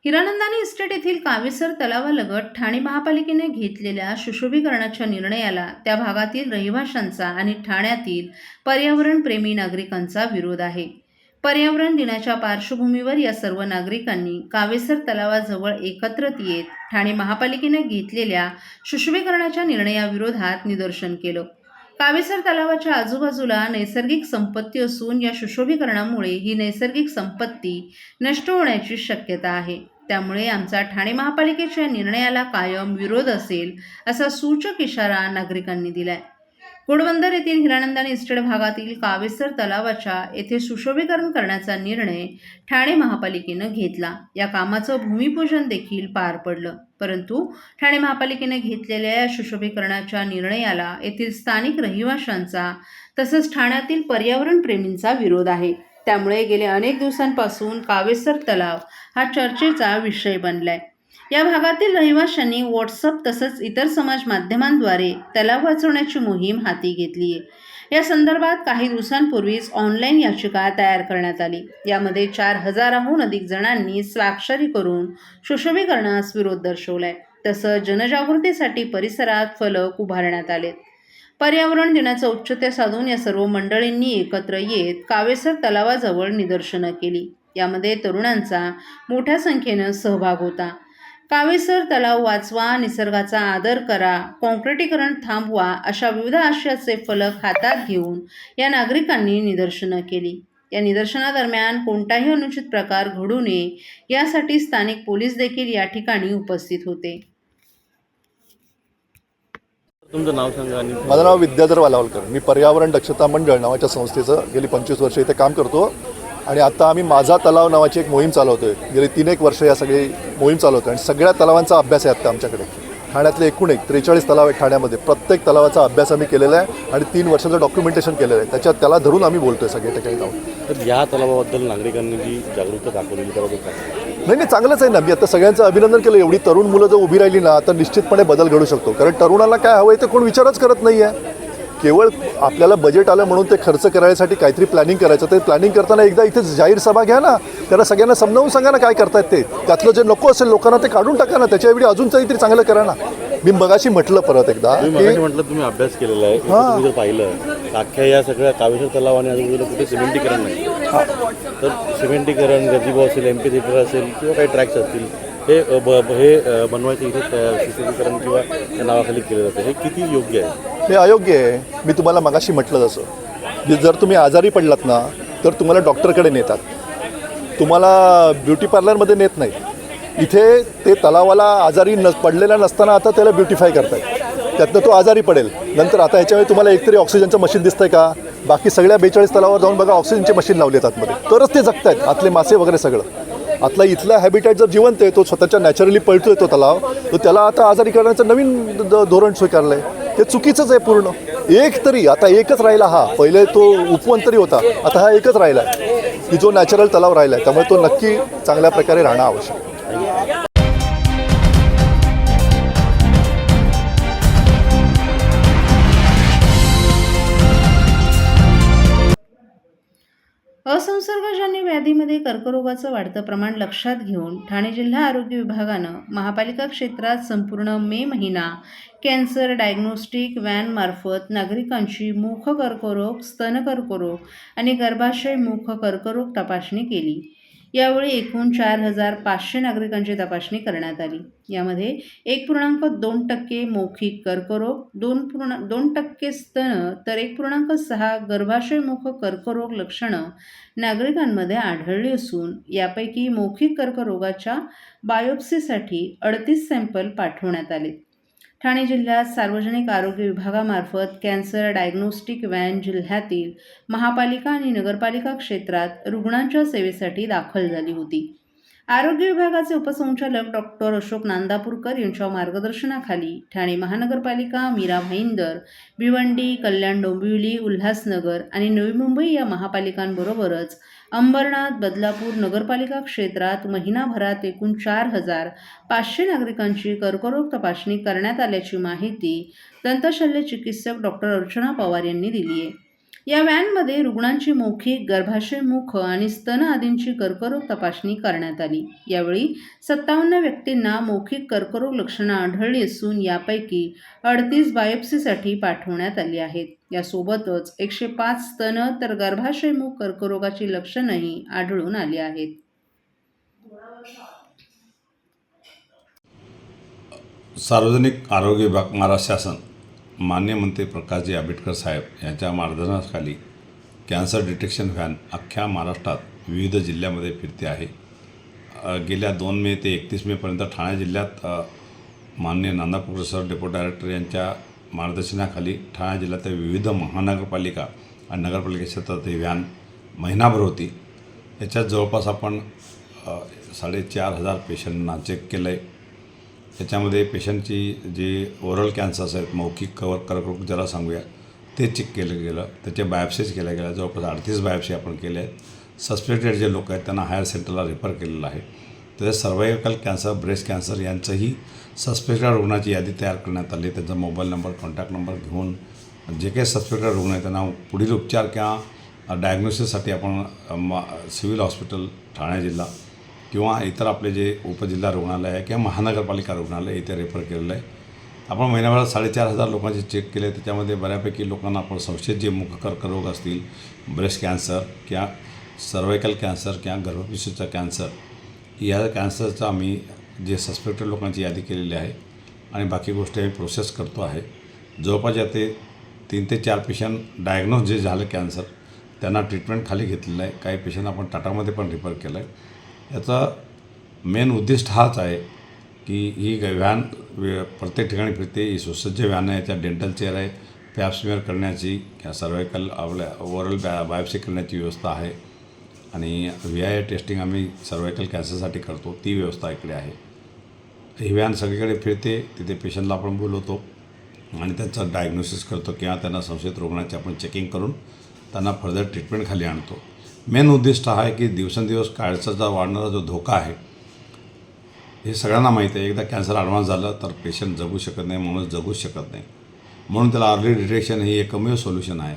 Hiranandani estate येथील कावेसर तलावालगत ठाणे महापालिकेने घेतलेल्या सुशोभीकरणाच्या निर्णयाला त्या भागातील रहिवाशांचा आणि ठाण्यातील पर्यावरणप्रेमी नागरिकांचा विरोध आहे. पर्यावरण दिनाच्या पार्श्वभूमीवर या सर्व नागरिकांनी कावेसर तलावाजवळ एकत्रित येत ठाणे महापालिकेने घेतलेल्या सुशोभीकरणाच्या निर्णयाविरोधात निदर्शन केलं. कावेसर तलावाच्या आजूबाजूला नैसर्गिक संपत्ती असून या सुशोभीकरणामुळे ही नैसर्गिक संपत्ती नष्ट होण्याची शक्यता आहे. त्यामुळे आमचा ठाणे महापालिकेच्या निर्णयाला कायम विरोध असेल असा सूचक इशारा नागरिकांनी दिलाय. घोडबंदर येथील हिरानंदानी इस्टेट भागातील कावेसर तलावाच्या येथे सुशोभीकरण करण्याचा निर्णय ठाणे महापालिकेनं घेतला. या कामाचं भूमिपूजन देखील पार पडलं. परंतु ठाणे महापालिकेने घेतलेल्या या सुशोभीकरणाच्या निर्णयाला येथील स्थानिक रहिवाशांचा तसंच ठाण्यातील पर्यावरण प्रेमींचा विरोध आहे. त्यामुळे गेल्या अनेक दिवसांपासून कावेसर तलाव हा चर्चेचा विषय बनलाय. या भागातील रहिवाशांनी व्हॉट्सअप तसंच इतर समाज माध्यमांद्वारे तलाव वाचवण्याची मोहीम हाती घेतली आहे. या संदर्भात काही दिवसांपूर्वीच ऑनलाईन याचिका तयार करण्यात आली. यामध्ये 4,000हून अधिक जणांनी स्वाक्षरी करून सुशोभीकरणास विरोध दर्शवलाय. तसंच जनजागृतीसाठी परिसरात फलक उभारण्यात आलेत. पर्यावरण दिनाचं औचित्य साधून या सर्व मंडळींनी एकत्र येत कावेसर तलावाजवळ निदर्शनं केली. यामध्ये तरुणांचा मोठ्या संख्येनं सहभाग होता. कावेसर तलाव वाचवा, निसर्गाचा आदर करा, काँक्रिटीकरण थांबवा अशा विविध आशयाचे फलक हातात घेऊन या नागरिकांनी निदर्शनं केली. या निदर्शनादरम्यान कोणताही अनुचित प्रकार घडू नये यासाठी स्थानिक पोलीस देखील या ठिकाणी उपस्थित होते. तुमचं नाव सांगा. आणि माझं नाव विद्याधर वालावलकर. मी पर्यावरण दक्षता मंडळ नावाच्या संस्थेचं गेली 25 वर्ष इथे काम करतो आणि आता आम्ही माझा तलाव नावाची एक मोहीम चालवतो आहे. गेली 3-1 वर्ष या सगळी मोहीम चालवतो आणि सगळ्या तलावांचा अभ्यास आहे आता आमच्याकडे. ठाण्यातले एकूण 43 तलाव आहेत ठाण्यामध्ये. प्रत्येक तलावाचा अभ्यास आम्ही केलेला आहे आणि 3 वर्षाचं डॉक्युमेंटेशन केलेलं आहे. त्याला धरून आम्ही बोलतो आहे सगळ्या ठिकाणी जाऊन. तर या तलावाबद्दल नागरिकांनी जी जागरूकता दाखवली त्याबद्दल काय? नाही चांगलंच आहे ना. मी आता सगळ्यांचं अभिनंदन केलं. एवढी तरुण मुलं जर उभी राहिली ना तर निश्चितपणे बदल घडू शकतो. कारण तरुणाला काय हवं आहे ते कोण विचारच करत नाही आहे. केवळ आपल्याला बजेट आलं म्हणून ते खर्च करायसाठी काहीतरी प्लॅनिंग करायचं. ते प्लॅनिंग करताना एकदा इथे जाहीर सभा घ्या ना. त्यांना सगळ्यांना समजावून सांगा ना काय करतायत ते. त्यातलं जे नको असेल लोकांना ते काढून टाका ना. त्याच्याऐवजी अजून काहीतरी चांगलं करा ना. मी मगाशी म्हटलं परत एकदा की म्हटलं तुम्ही अभ्यास केलेला आहे. तुम्ही जर पाहिलं अख्ख्या या सगळ्या कावेसर तलाव आणि आजूबाजूला कुठे सिमेंटीकरण नाही. तर सिमेंटीकरण गजिबो असेल, एमपी थिएटर असेल किंवा काही ट्रॅक्स असतील हे बनवायचं इथे सुशोभीकरण किंवा त्या नावाखाली केलं जातं. हे किती योग्य आहे? हे अयोग्य आहे. मी तुम्हाला मगाशी म्हटलं तसं जर तुम्ही आजारी पडलात ना तर तुम्हाला डॉक्टरकडे नेतात. तुम्हाला ब्युटी पार्लरमध्ये नेत नाहीत. इथे ते तलावाला आजारी पडलेला नसताना आता त्याला ब्युटिफाय करतात. त्यातनं तो आजारी पडेल. नंतर आता ह्याच्यावेळी तुम्हाला एकतरी ऑक्सिजनचं मशीन दिसतंय का? बाकी सगळ्या 42 तलावावर जाऊन बघा ऑक्सिजनचे मशीन लावले आहेत आतमध्ये. तरच ते जगत आहेत. आतले मासे वगैरे सगळं. आतला इथला हॅबिटॅट जर जिवंत आहे, तो स्वतःच्या नॅचरली पळतोय तो तलाव, तर त्याला आता आजारी करण्याचं नवीन धोरण स्वीकारलं आहे. ते चुकीचंच आहे पूर्ण. आता एकच राहिला हा. पहिले तो उपवंतरी होता, आता हा एकच राहिला आहे की जो नॅचरल तलाव राहिला आहे. त्यामुळे तो नक्की चांगल्या प्रकारे राहणं आवश्यक आहे. असंसर्गजन्य व्याधीमध्ये कर्करोगाचं वाढतं प्रमाण लक्षात घेऊन ठाणे जिल्हा आरोग्य विभागानं महापालिका क्षेत्रात संपूर्ण मे महिना कॅन्सर डायग्नोस्टिक व्हॅनमार्फत नागरिकांची मुख कर्करोग, स्तन कर्करोग आणि गर्भाशय मुख कर्करोग तपासणी केली. यावेळी एकूण 4,500 नागरिकांची तपासणी करण्यात आली. यामध्ये 1.2% मौखिक कर्करोग, 2% स्तन तर 1.6 गर्भाशयमुख कर्करोग लक्षणं नागरिकांमध्ये आढळली असून यापैकी मौखिक कर्करोगाच्या बायोप्सीसाठी 38 सॅम्पल पाठवण्यात आले. ठाणे जिल्ह्यात सार्वजनिक आरोग्य विभागामार्फत कॅन्सर डायग्नोस्टिक व्हॅन जिल्ह्यातील महापालिका आणि नगरपालिका क्षेत्रात रुग्णांच्या सेवेसाठी दाखल झाली होती. आरोग्य विभागाचे उपसंचालक डॉक्टर अशोक नांदापूरकर यांच्या मार्गदर्शनाखाली ठाणे महानगरपालिका, मीरा भाईंदर, भिवंडी, कल्याण डोंबिवली, उल्हासनगर आणि नवी मुंबई या महापालिकांबरोबरच अंबरनाथ, बदलापूर नगरपालिका क्षेत्रात महिनाभरात एकूण 4,500 नागरिकांची कर्करोग तपासणी करण्यात आल्याची माहिती दंतशल्य चिकित्सक डॉक्टर अर्चना पवार यांनी दिली आहे. या व्हॅनमध्ये रुग्णांची मौखिक, गर्भाशय मुख आणि स्तन आदींची कर्करोग तपासणी करण्यात आली. यावेळी 57 व्यक्तींना मौखिक कर्करोग लक्षणं आढळली असून यापैकी 38 बायोप्सीसाठी पाठवण्यात आली आहेत. यासोबतच 105 स्तन तर गर्भाशयमुख कर्करोगाची लक्षणंही आढळून आली आहेत. सार्वजनिक आरोग्य विभाग, महाराष्ट्र शासन, माननीय मंत्री प्रकाशजी आंबेडकर साहेब यांच्या मार्गदर्शनाखाली कॅन्सर डिटेक्शन व्हॅन अख्ख्या महाराष्ट्रात विविध जिल्ह्यामध्ये फिरते आहे. गेल्या 2 मे ते 31 मेपर्यंत ठाणे जिल्ह्यात माननीय नाना सर डेप्युटी डायरेक्टर यांच्या मार्गदर्शनाखाली ठाणे जिल्ह्यातील विविध महानगरपालिका आणि नगरपालिका क्षेत्रात ही व्हॅन महिनाभर होती. याच्यात जवळपास आपण 4,500 पेशंटना चेक केलं आहे. त्याच्यामध्ये पेशंटची जे ओरल कॅन्सर्स आहेत, मौखिक कर्करोग ज्याला सांगूया, ते चेक केलं गेलं. त्याचे बायोप्सीज केल्या गेल्या. जवळपास 38 बायोप्सी आपण केल्या आहेत. सस्पेक्टेड जे लोक आहेत त्यांना हायर सेंटरला रेफर केलेलं आहे. तसेच सर्वायकल कॅन्सर, ब्रेस्ट कॅन्सर यांचंही सस्पेक्टेड रुग्णाची यादी तयार करण्यात आली. त्यांचा मोबाईल नंबर, कॉन्टॅक्ट नंबर घेऊन जे काही सस्पेक्टेड रुग्ण आहेत त्यांना पुढील उपचार किंवा डायग्नोसिससाठी आपण सिव्हिल हॉस्पिटल ठाणे जिल्हा किंवा इतर आपले जे उपजिल्हा रुग्णालय आहे किंवा महानगरपालिका रुग्णालय इथे रेफर केलेलं आहे. आपण महिन्याभरात 4,500 लोकांचे चेक केले. त्याच्यामध्ये बऱ्यापैकी लोकांना आपण संशयित जे मुख कर्करोग असतील, ब्रेस्ट कॅन्सर किंवा सर्वायकल कॅन्सर किंवा गर्भपिशवीचा कॅन्सर, या कॅन्सरचा आम्ही जे सस्पेक्टेड लोकांची यादी केलेली आहे आणि बाकी गोष्टी आम्ही प्रोसेस करतो आहे. जवळपास याते 3 ते 4 पेशंट डायग्नोज जे झालं कॅन्सर त्यांना ट्रीटमेंट खाली घेतलेलं आहे. काही पेशंट आपण टाटामध्ये पण रिफर केलं आहे. याचा मेन उद्दिष्ट हाच आहे की ही व्हॅन प्रत्येक ठिकाणी फिरते. ही सुसज्ज व्हॅन आहे. याच्यात डेंटल चेअर आहे, पॅप स्मिअर करण्याची किंवा सर्वायकल आपल्या ओरल बायोप्सी करण्याची व्यवस्था आहे आणि VIA टेस्टिंग आम्ही सर्वायकल कॅन्सरसाठी करतो, ती व्यवस्था इकडे आहे. ही व्हॅन सगळीकडे फिरते. तिथे पेशंटला आपण बोलवतो आणि त्यांचं डायग्नोसिस करतो किंवा त्यांना संशयित रुग्णाची आपण चेकिंग करून त्यांना फर्दर ट्रीटमेंट खाली आणतो. मेन उद्दिष्ट हा आहे की दिवसेंदिवस कॅन्सरचा वाढणारा जो धोका आहे हे सगळ्यांना माहीत आहे. एकदा कॅन्सर ॲडव्हान्स झालं तर पेशंट जगू शकत नाही, माणूस जगूच शकत नाही. म्हणून त्याला अर्ली डिटेक्शन हे एकमेव सोल्युशन आहे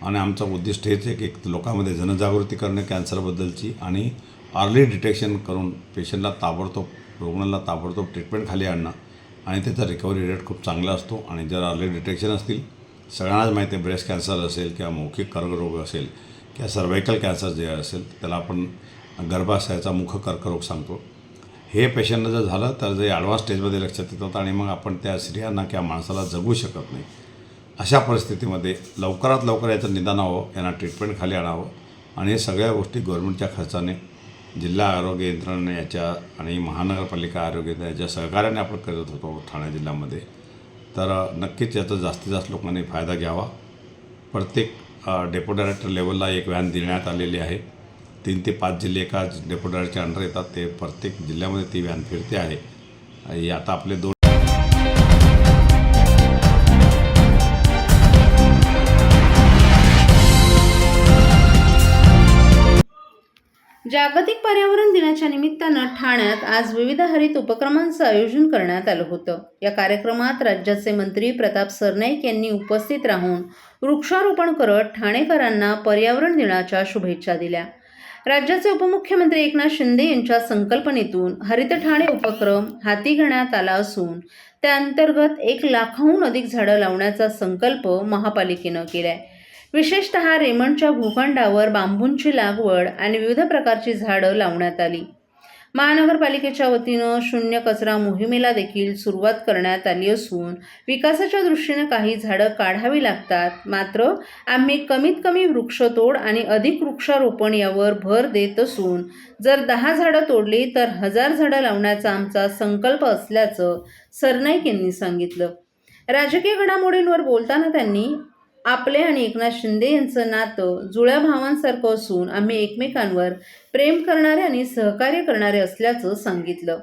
आणि आमचं उद्दिष्ट हेच आहे की लोकांमध्ये जनजागृती करणे कॅन्सरबद्दलची आणि अर्ली डिटेक्शन करून पेशंटला ताबडतोब, रुग्णाला ताबडतोब ट्रीटमेंट खाली आणणं आणि त्याचा रिकव्हरी रेट खूप चांगला असतो. आणि जर अर्ली डिटेक्शन असतील, सगळ्यांनाच माहिती आहे ब्रेस्ट कॅन्सर असेल किंवा मौखिक कर्करोग असेल किंवा सर्वायकल कॅन्सर जे असेल त्याला आपण गर्भाशयाचा मुख कर्करोग सांगतो. हे पेशंटला जर झालं तर जे ॲडव्हान्स स्टेजमध्ये लक्षात येतात आणि मग आपण त्या स्त्रियांना किंवा माणसाला जगू शकत नाही. अशा परिस्थितीमध्ये लवकरात लवकर याचं निदान व्हावं, यांना ट्रीटमेंट खाली आणावं आणि हे सगळ्या गोष्टी गव्हर्नमेंटच्या खर्चाने, जिल्हा आरोग्य यंत्रणा याच्या आणि महानगरपालिका आरोग्य याच्या सहकार्याने आपण करत होतो ठाणे जिल्ह्यामध्ये. तर नक्कीच याचा जास्तीत जास्त लोकांनी फायदा घ्यावा. प्रत्येक डेप्युटी डायरेक्टर लेवलला एक व्हॅन देण्यात आलेली आहे. 3 ते 5 जिल्हे एका डेप्युटी डायरेक्टरच्या अंडर येतात. ते प्रत्येक जिल्ह्यामध्ये ती व्हॅन फिरते आहे. हे आता आपले 2 जागतिक पर्यावरण दिनाच्या निमित्तानं ठाण्यात आज विविध हरित उपक्रमांचं आयोजन करण्यात आलं होतं. या कार्यक्रमात राज्याचे मंत्री प्रताप सरनाईक यांनी उपस्थित राहून वृक्षारोपण करत ठाणेकरांना पर्यावरण दिनाच्या शुभेच्छा दिल्या. राज्याचे उपमुख्यमंत्री एकनाथ शिंदे यांच्या संकल्पनेतून हरित ठाणे उपक्रम हाती घेण्यात आला असून त्या अंतर्गत 1 लाखाहून अधिक झाडं लावण्याचा संकल्प महापालिकेनं केलाय. विशेषतः रेमंडच्या भूखंडावर बांबूंची लागवड आणि विविध प्रकारची झाडं लावण्यात आली. महानगरपालिकेच्या वतीनं शून्य कचरा मोहिमेला देखील सुरुवात करण्यात आली असून विकासाच्या दृष्टीनं काही झाडं काढावी लागतात, मात्र आम्ही कमीत कमी वृक्षतोड आणि अधिक वृक्षारोपण यावर भर देत असून जर 10 झाडं तोडली तर 1000 झाडं लावण्याचा आमचा संकल्प असल्याचं सरनाईक यांनी सांगितलं. राजकीय घडामोडींवर बोलताना त्यांनी आपले आणि एकनाथ शिंदे यांचं नातं जुळ्या भावांसारखं असून आम्ही एकमेकांवर प्रेम करणारे आणि सहकार्य करणारे असल्याचं सांगितलं.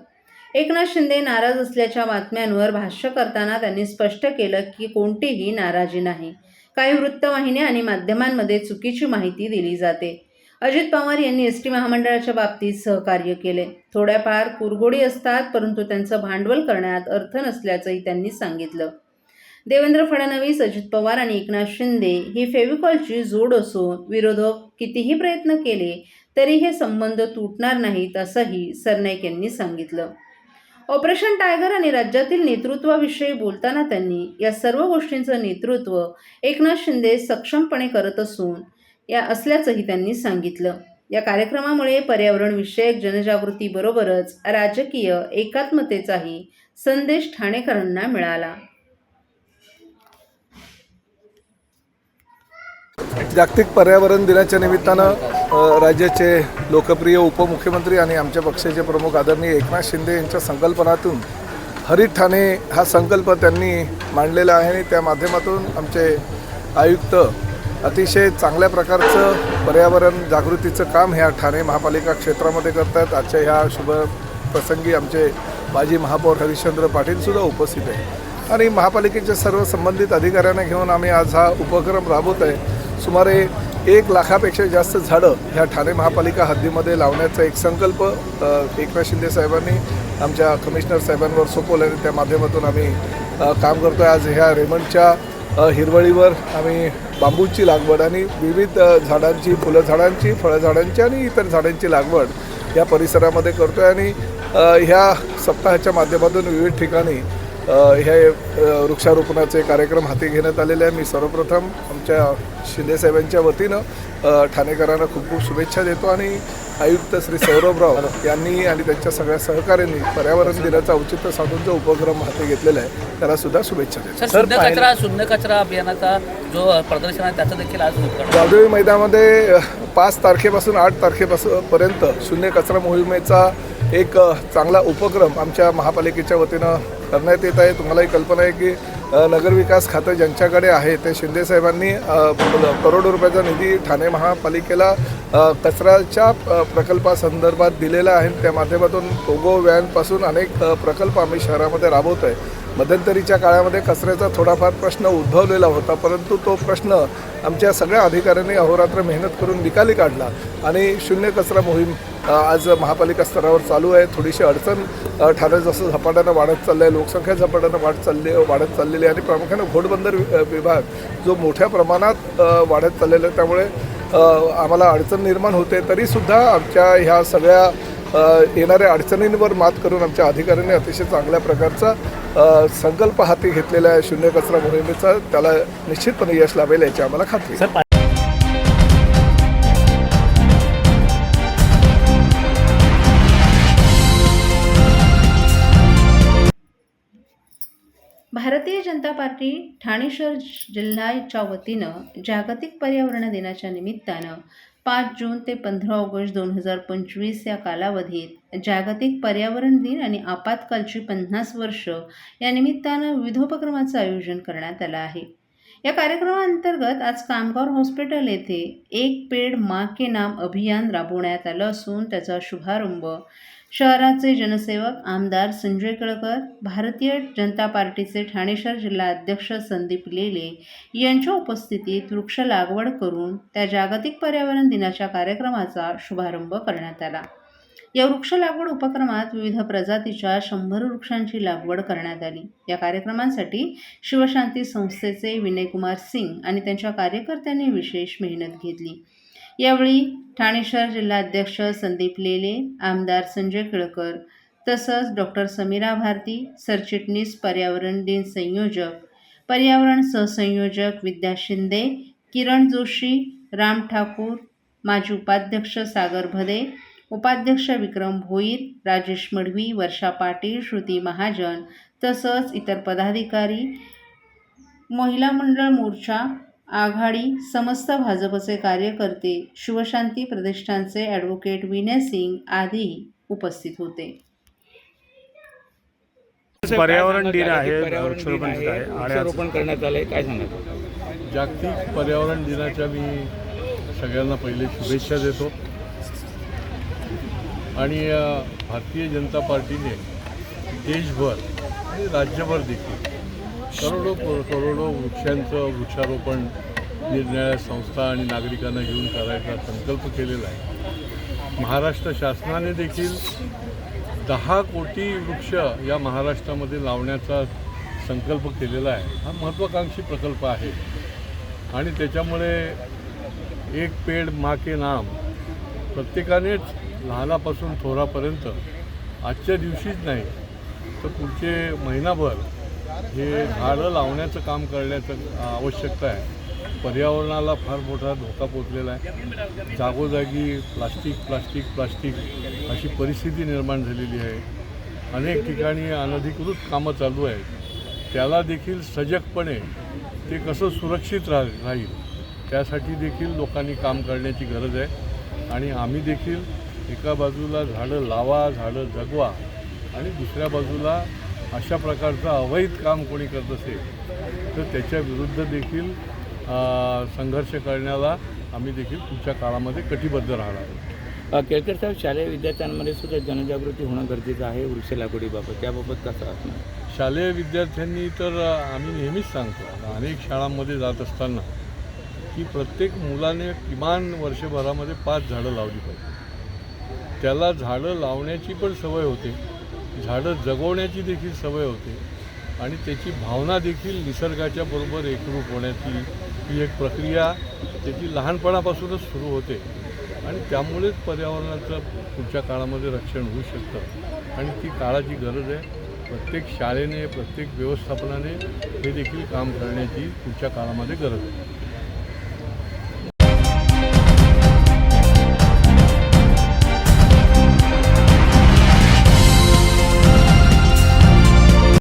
एकनाथ शिंदे नाराज असल्याच्या बातम्यांवर भाष्य करताना त्यांनी स्पष्ट केलं की कोणतीही नाराजी नाही. काही वृत्तवाहिन्या आणि माध्यमांमध्ये चुकीची माहिती दिली जाते. अजित पवार यांनी ST महामंडळाच्या बाबतीत सहकार्य केले. थोड्याफार कुरघोडी असतात, परंतु त्यांचं भांडवल करण्यात अर्थ नसल्याचंही त्यांनी सांगितलं. देवेंद्र फडणवीस, अजित पवार आणि एकनाथ शिंदे ही फेविकॉलची जोड असून विरोधक कितीही प्रयत्न केले तरी हे संबंध तुटणार नाहीत असंही सरनाईक यांनी सांगितलं. ऑपरेशन टायगर आणि राज्यातील नेतृत्वाविषयी बोलताना त्यांनी या सर्व गोष्टींचं नेतृत्व एकनाथ शिंदे सक्षमपणे करत असल्याचंही त्यांनी सांगितलं. या कार्यक्रमामुळे पर्यावरणविषयक जनजागृतीबरोबरच राजकीय एकात्मतेचाही संदेश ठाणेकरांना मिळाला. जागतिक पर्यावरण दिनाच्या निमित्तानं राज्याचे लोकप्रिय उपमुख्यमंत्री आणि आमच्या पक्षाचे प्रमुख आदरणीय एकनाथ शिंदे यांच्या संकल्पनातून हरित ठाणे हा संकल्प त्यांनी मांडलेला आहे आणि त्या माध्यमातून आमचे आयुक्त अतिशय चांगल्या प्रकारचं पर्यावरण जागृतीचं काम ह्या ठाणे महापालिका क्षेत्रामध्ये करतात. आजच्या ह्या शुभ प्रसंगी आमचे माजी महापौर हरिश्चंद्र पाटीलसुद्धा उपस्थित आहे आणि महापालिकेच्या सर्व संबंधित अधिकाऱ्यांना घेऊन आम्ही आज हा उपक्रम राबवत आहे. सुमारे 1 लाखापेक्षा जास्त झाडं ह्या ठाणे महापालिका हद्दीमध्ये लावण्याचा एक संकल्प एकनाथ शिंदे साहेबांनी आमच्या कमिशनर साहेबांवर सोपवला आणि त्या माध्यमातून आम्ही काम करतो आहे. आज ह्या रेमंडच्या हिरवळीवर आम्ही बांबूची लागवड आणि विविध झाडांची, फुलं झाडांची, फळं झाडांची आणि इतर झाडांची लागवड या परिसरामध्ये करतो आहे आणि ह्या सप्ताहाच्या माध्यमातून विविध ठिकाणी हे वृक्षारोपणाचे कार्यक्रम हाती घेण्यात आलेले आहे. मी सर्वप्रथम आमच्या शिंदेसाहेबांच्या वतीनं ठाणेकरांना खूप खूप शुभेच्छा देतो आणि आयुक्त श्री सौरभराव यांनी आणि त्यांच्या सगळ्या सहकाऱ्यांनी पर्यावरण दिनाचा औचित्य साधून जो उपक्रम हाती घेतलेला आहे त्याला सुद्धा शुभेच्छा देतो. शून्य कचरा अभियानाचा जो प्रदर्शन आहे त्याचं देखील आज उद्घाटन जावदेवी मैदानामध्ये 5 तारखेपासून 8 तारखेपर्यंत शून्य कचरा मोहिमेचा एक चांगला उपक्रम आमच्या महापालिकेच्या वतीनं करण्यात येत आहे. तुम्हालाही कल्पना आहे की नगरविकास खातं ज्यांच्याकडे आहे ते शिंदेसाहेबांनी करोडो रुपयाचा निधी ठाणे महापालिकेला कचऱ्याच्या प्रकल्पासंदर्भात दिलेला आहे. त्या माध्यमातून टोगो व्हॅनपासून अनेक प्रकल्प आम्ही शहरामध्ये राबवतो आहे. मध्यंतरीच्या काळामध्ये कचऱ्याचा थोडाफार प्रश्न उद्भवलेला होता, परंतु तो प्रश्न आमच्या सगळ्या अधिकाऱ्यांनी अहोरात्र मेहनत करून निकाली काढला आणि शून्य कचरा मोहीम आज महापालिका स्तरावर चालू आहे. थोडीशी अडचण ठाणे जसं झपाट्यानं वाढत चाललं आहे, लोकसंख्या झपाट्यानं वाढत चाललेली आहे आणि प्रामुख्याने घोडबंदर विभाग जो मोठ्या प्रमाणात वाढत चाललेला आहे त्यामुळे आम्हाला अडचण निर्माण होते. तरीसुद्धा आमच्या ह्या सगळ्या येणाऱ्या अडचणींवर मात करून आमच्या अधिकाऱ्यांनी अतिशय चांगल्या प्रकारचा संकल्प हाती घेतलेला आहे शून्य कचरा मोहिमेचा. त्याला निश्चितपणे यश लाभेल याची आम्हाला खात्री आहे. भारतीय जनता पार्टी ठाणे शहर जिल्ह्याच्या वतीनं जागतिक पर्यावरण दिनाच्या निमित्तानं 5 जून ते 15 ऑगस्ट 2025 या कालावधीत जागतिक पर्यावरण दिन आणि आपत्कालची 50 वर्ष या निमित्तानं विविध उपक्रमाचं आयोजन करण्यात आलं आहे. या कार्यक्रमाअंतर्गत आज कामगार हॉस्पिटल येथे एक पेड़ माँ के नाम अभियान राबवण्यात आलं असून त्याचा शुभारंभ शहराचे जनसेवक आमदार संजय केळकर, भारतीय जनता पार्टीचे ठाणे शहर जिल्हा अध्यक्ष संदीप लेले यांच्या उपस्थितीत वृक्ष लागवड करून त्या जागतिक पर्यावरण दिनाच्या कार्यक्रमाचा शुभारंभ करण्यात आला. या वृक्ष लागवड उपक्रमात विविध प्रजातीच्या 100 वृक्षांची लागवड करण्यात आली. या कार्यक्रमासाठी शिवशांती संस्थेचे विनयकुमार सिंग आणि त्यांच्या कार्यकर्त्यांनी विशेष मेहनत घेतली. यावेळी ठाणे शहर जिल्हाध्यक्ष संदीप लेले, आमदार संजय केळकर तसंच डॉक्टर समीरा भारती, सरचिटणीस पर्यावरण दिन संयोजक, पर्यावरण सहसंयोजक विद्या शिंदे, किरण जोशी, राम ठाकूर, माजी उपाध्यक्ष सागर भदे, उपाध्यक्ष विक्रम भोईर, राजेश मडवी, वर्षा पाटील, श्रुती महाजन तसंच इतर पदाधिकारी, महिला मंडळ मोर्चा आघाडी, समस्त भाजपचे कार्यकर्ते, शिवशांती प्रतिष्ठानचे ॲडव्होकेट विनय सिंग आदी उपस्थित होते. पर्यावरण दिन आहे, वृक्षारोपण करण्यात आलंय, काय सांगाल? जागतिक पर्यावरण दिनाच्या मी सगळ्यांना पहिले शुभेच्छा देतो आणि भारतीय जनता पार्टीने देशभर आणि राज्यभर देखील करोडो वृक्षांचं वृक्षारोपण निरनिराळ्या संस्था आणि नागरिकांना घेऊन करायचा संकल्प केलेला आहे. महाराष्ट्र शासनाने देखील 10 कोटी वृक्ष या महाराष्ट्रामध्ये लावण्याचा संकल्प केलेला आहे हा महत्त्वाकांक्षी प्रकल्प आहे आणि त्याच्यामुळे एक पेड माँ के नाम प्रत्येकानेच लहानापासून थोरापर्यंत आजच्या दिवशीच नाही तर पुढचे महिनाभर हे झाडं लावण्याचं काम करण्याचं आवश्यकता आहे. पर्यावरणाला फार मोठा धोका पोचलेला आहे. जागोजागी प्लास्टिक अशी परिस्थिती निर्माण झालेली आहे. अनेक ठिकाणी अनधिकृत कामं चालू आहेत. त्याला देखील सजगपणे ते कसं सुरक्षित राहील त्यासाठी देखील लोकांनी काम करण्याची गरज आहे आणि आम्ही देखील एका बाजूला झाडं लावा, झाडं जगवा आणि दुसऱ्या बाजूला अशा प्रकारचं अवैध काम कोणी करत असेल तर त्याच्या विरुद्ध देखील संघर्ष करण्याला आम्ही देखील पुढच्या काळामध्ये कटिबद्ध राहणार आहोत. केळकर साहेब, शालेय विद्यार्थ्यांमध्ये सुद्धा जनजागृती होणं गरजेचं आहे वृक्ष लागवडीबाबत, त्याबाबत कसं असणार? शालेय विद्यार्थ्यांनी तर आम्ही नेहमीच सांगतो अनेक शाळांमध्ये जात असताना की प्रत्येक मुलाने किमान वर्षभरामध्ये 5 झाडं लावली पाहिजे. त्याला झाडं लावण्याची पण सवय होते, झाडं जगवण्याची देखील सवय होते आणि त्याची भावना देखील निसर्गाच्या बरोबर एकरूप होण्याची ही एक प्रक्रिया त्याची लहानपणापासूनच सुरू होते आणि त्यामुळेच पर्यावरणाचं पुढच्या काळामध्ये रक्षण होऊ शकतं आणि ती काळाची गरज आहे. प्रत्येक शाळेने, प्रत्येक व्यवस्थापनाने हे देखील काम करण्याची पुढच्या काळामध्ये गरज आहे.